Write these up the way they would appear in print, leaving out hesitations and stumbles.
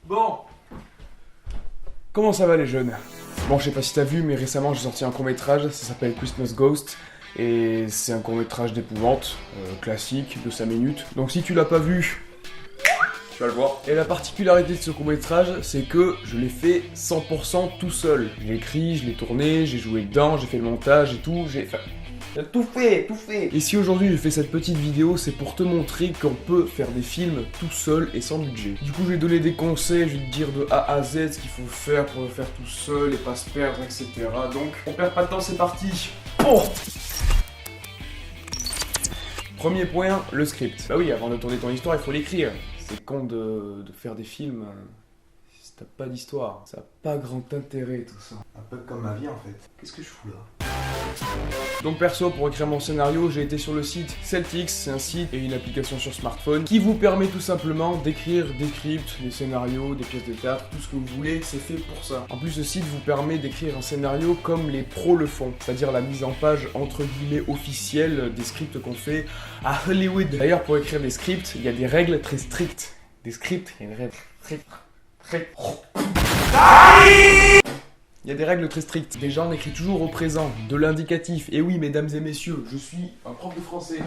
Bon, comment ça va les jeunes? Bon, je sais pas si t'as vu, mais récemment j'ai sorti un court-métrage, ça s'appelle Christmas Ghost, et c'est un court-métrage d'épouvante, classique, de 5 minutes. Donc si tu l'as pas vu, tu vas le voir. Et la particularité de ce court-métrage, c'est que je l'ai fait 100% tout seul. Je l'ai écrit, je l'ai tourné, j'ai joué dedans, j'ai fait le montage et tout, j'ai tout fait. Et si aujourd'hui je fais cette petite vidéo, c'est pour te montrer qu'on peut faire des films tout seul et sans budget. Du coup, je vais donner des conseils, je vais te dire de A à Z ce qu'il faut faire pour le faire tout seul et pas se perdre, etc. Donc, on perd pas de temps, c'est parti. Oh, premier point, le script. Bah oui, avant de tourner ton histoire, il faut l'écrire. C'est con de faire des films si t'as pas d'histoire. Ça n'a pas grand intérêt tout ça. Un peu comme ma vie en fait. Qu'est-ce que je fous là? Donc perso, pour écrire mon scénario, j'ai été sur le site Celtx, c'est un site et une application sur smartphone qui vous permet tout simplement d'écrire des scripts, des scénarios, des pièces de théâtre, tout ce que vous voulez, c'est fait pour ça. En plus, ce site vous permet d'écrire un scénario comme les pros le font, c'est-à-dire la mise en page entre guillemets officielle des scripts qu'on fait à Hollywood. D'ailleurs, pour écrire des scripts, il y a des règles très strictes. Des scripts, il y a une règle très... Il y a des règles très strictes. Déjà, on écrit toujours au présent, de l'indicatif. Et oui, mesdames et messieurs, je suis un prof de français.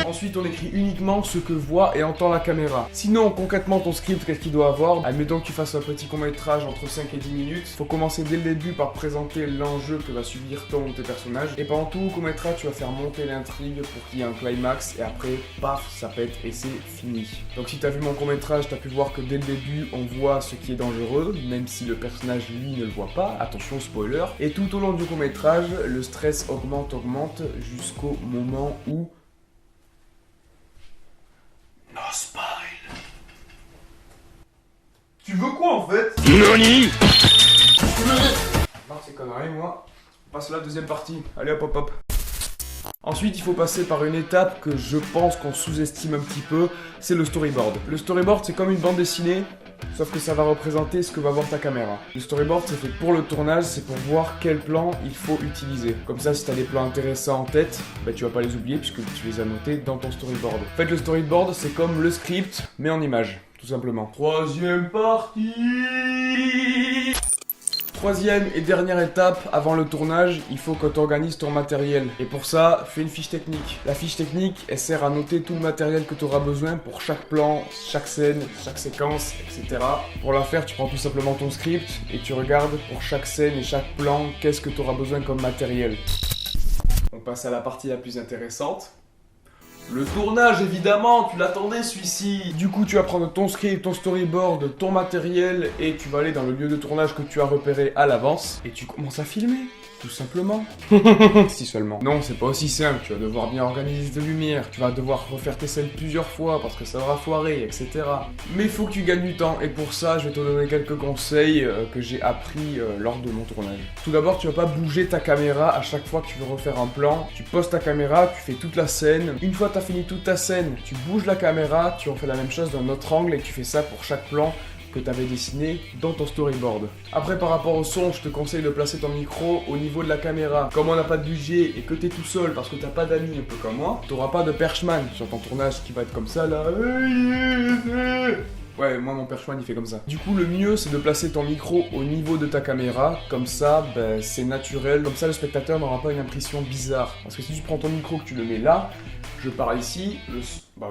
Ensuite, on écrit uniquement ce que voit et entend la caméra. Sinon, concrètement, ton script, qu'est-ce qu'il doit avoir? Admettons que tu fasses un petit court-métrage entre 5 et 10 minutes. Faut commencer dès le début par présenter l'enjeu que va subir ton ou tes personnages. Et pendant tout le court-métrage, tu vas faire monter l'intrigue pour qu'il y ait un climax. Et après, paf, ça pète et c'est fini. Donc si t'as vu mon court-métrage, t'as pu voir que dès le début, on voit ce qui est dangereux, même si le personnage, lui, ne le voit pas. Attention, spoiler. Et tout au long du court-métrage, le stress augmente jusqu'au moment où... No spoil. Tu veux quoi en fait? NANI? Non, c'est conneries, moi. On passe à la deuxième partie. Allez hop hop hop. Ensuite, il faut passer par une étape que je pense qu'on sous-estime un petit peu, c'est le storyboard. Le storyboard, c'est comme une bande dessinée, sauf que ça va représenter ce que va voir ta caméra. Le storyboard, c'est fait pour le tournage, c'est pour voir quel plan il faut utiliser. Comme ça, si tu as des plans intéressants en tête, bah, tu vas pas les oublier puisque tu les as notés dans ton storyboard. En fait, le storyboard, c'est comme le script, mais en image, tout simplement. Troisième partie. Troisième et dernière étape, avant le tournage, il faut que tu organises ton matériel. Et pour ça, fais une fiche technique. La fiche technique, elle sert à noter tout le matériel que tu auras besoin pour chaque plan, chaque scène, chaque séquence, etc. Pour la faire, tu prends tout simplement ton script et tu regardes pour chaque scène et chaque plan, qu'est-ce que tu auras besoin comme matériel. On passe à la partie la plus intéressante. Le tournage, évidemment, tu l'attendais celui-ci. Du coup, tu vas prendre ton script, ton storyboard, ton matériel et tu vas aller dans le lieu de tournage que tu as repéré à l'avance et tu commences à filmer. Tout simplement. Si seulement. Non, c'est pas aussi simple. Tu vas devoir bien organiser tes lumières. Tu vas devoir refaire tes scènes plusieurs fois parce que ça aura foiré, etc. Mais il faut que tu gagnes du temps. Et pour ça, je vais te donner quelques conseils que j'ai appris lors de mon tournage. Tout d'abord, tu vas pas bouger ta caméra à chaque fois que tu veux refaire un plan. Tu poses ta caméra, tu fais toute la scène. Une fois que tu as fini toute ta scène, tu bouges la caméra, tu en fais la même chose d'un autre angle et tu fais ça pour chaque plan que tu avais dessiné dans ton storyboard. Après, par rapport au son, je te conseille de placer ton micro au niveau de la caméra. Comme on n'a pas de budget et que tu es tout seul parce que tu n'as pas d'amis un peu comme moi, tu n'auras pas de perchman sur ton tournage qui va être comme ça là. Ouais, moi mon perchman il fait comme ça. Du coup, le mieux c'est de placer ton micro au niveau de ta caméra, comme ça ben, c'est naturel, comme ça le spectateur n'aura pas une impression bizarre. Parce que si tu prends ton micro que tu le mets là, je parle ici,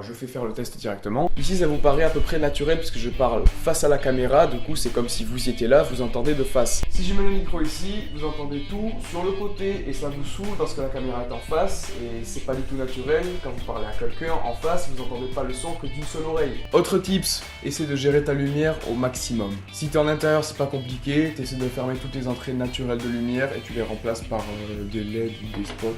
je fais faire le test directement. Ici ça vous paraît à peu près naturel puisque je parle face à la caméra, du coup c'est comme si vous étiez là, vous entendez de face. Si je mets le micro ici, vous entendez tout sur le côté et ça vous saoule parce que la caméra est en face et c'est pas du tout naturel. Quand vous parlez à quelqu'un en face, vous entendez pas le son que d'une seule oreille. Autre tips, essaie de gérer ta lumière au maximum. Si t'es en intérieur c'est pas compliqué, t'essaies de fermer toutes les entrées naturelles de lumière et tu les remplaces par des LED ou des spots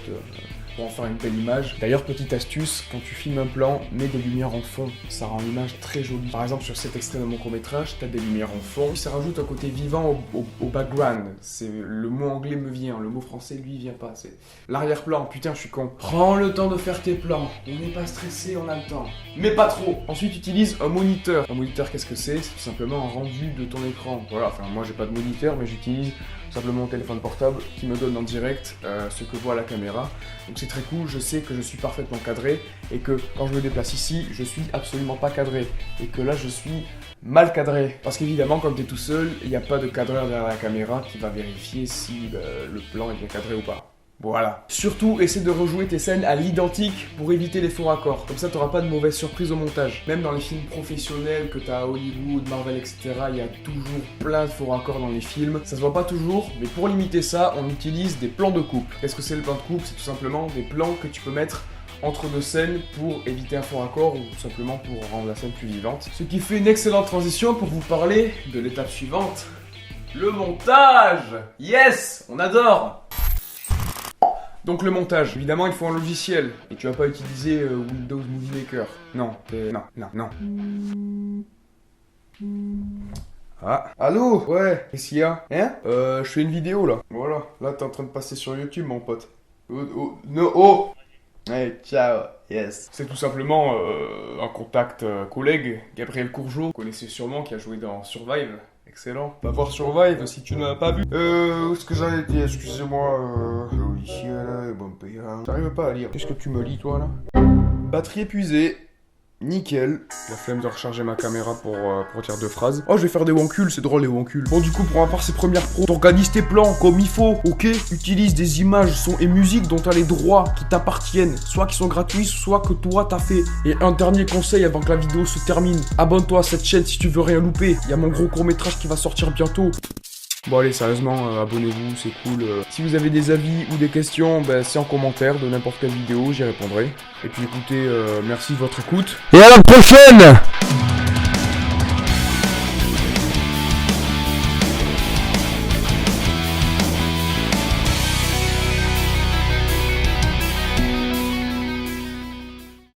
pour en faire une belle image. D'ailleurs, petite astuce, quand tu filmes un plan, mets des lumières en fond, ça rend l'image très jolie. Par exemple, sur cet extrait de mon court-métrage, t'as des lumières en fond, ça rajoute un côté vivant au background. C'est le mot anglais me vient, le mot français lui vient pas. C'est l'arrière-plan. Putain, je suis con. Prends le temps de faire tes plans. On n'est pas stressé, on a le temps. Mais pas trop. Ensuite, utilise un moniteur. Un moniteur, qu'est-ce que c'est? C'est tout simplement un rendu de ton écran. Voilà. Enfin, moi, j'ai pas de moniteur, mais j'utilise simplement mon téléphone portable qui me donne en direct ce que voit la caméra. Donc c'est très cool, je sais que je suis parfaitement cadré et que quand je me déplace ici, je suis absolument pas cadré. Et que là, je suis mal cadré. Parce qu'évidemment, quand tu es tout seul, il n'y a pas de cadreur derrière la caméra qui va vérifier si le plan est bien cadré ou pas. Voilà. Surtout, essaie de rejouer tes scènes à l'identique pour éviter les faux raccords. Comme ça, t'auras pas de mauvaises surprises au montage. Même dans les films professionnels que t'as à Hollywood, Marvel, etc., il y a toujours plein de faux raccords dans les films. Ça se voit pas toujours, mais pour limiter ça, on utilise des plans de coupe. Qu'est-ce que c'est le plan de coupe? C'est tout simplement des plans que tu peux mettre entre deux scènes pour éviter un faux raccord ou tout simplement pour rendre la scène plus vivante. Ce qui fait une excellente transition pour vous parler de l'étape suivante. Le montage! Yes! On adore! Donc le montage, évidemment il faut un logiciel, et tu vas pas utiliser Windows Movie Maker. Non, non. Ah, allô? Ouais, qu'est-ce qu'il y a? Hein? Je fais une vidéo là. Voilà, là t'es en train de passer sur YouTube mon pote. Oh! Hey, ciao, yes. C'est tout simplement un contact collègue, Gabriel Courgeot, vous connaissez sûrement, qui a joué dans Survive. Excellent. Va voir Survive si tu n'as pas vu. Où est-ce que j'en étais? Excusez-moi. Logiciel, bon payant. T'arrives pas à lire. Qu'est-ce que tu me lis, toi, là? Batterie épuisée. Nickel. La flemme de recharger ma caméra pour dire deux phrases. Oh, je vais faire des wonkuls, c'est drôle les wonkuls. Bon, du coup, pour avoir ces premières pros, t'organises tes plans comme il faut, ok? Utilise des images, sons et musiques dont t'as les droits qui t'appartiennent, soit qui sont gratuits, soit que toi t'as fait. Et un dernier conseil avant que la vidéo se termine. Abonne-toi à cette chaîne si tu veux rien louper. Il y a mon gros court-métrage qui va sortir bientôt. Bon allez, sérieusement, abonnez-vous, c'est cool. Si vous avez des avis ou des questions, c'est en commentaire de n'importe quelle vidéo, j'y répondrai. Et puis écoutez, merci de votre écoute. Et à la prochaine!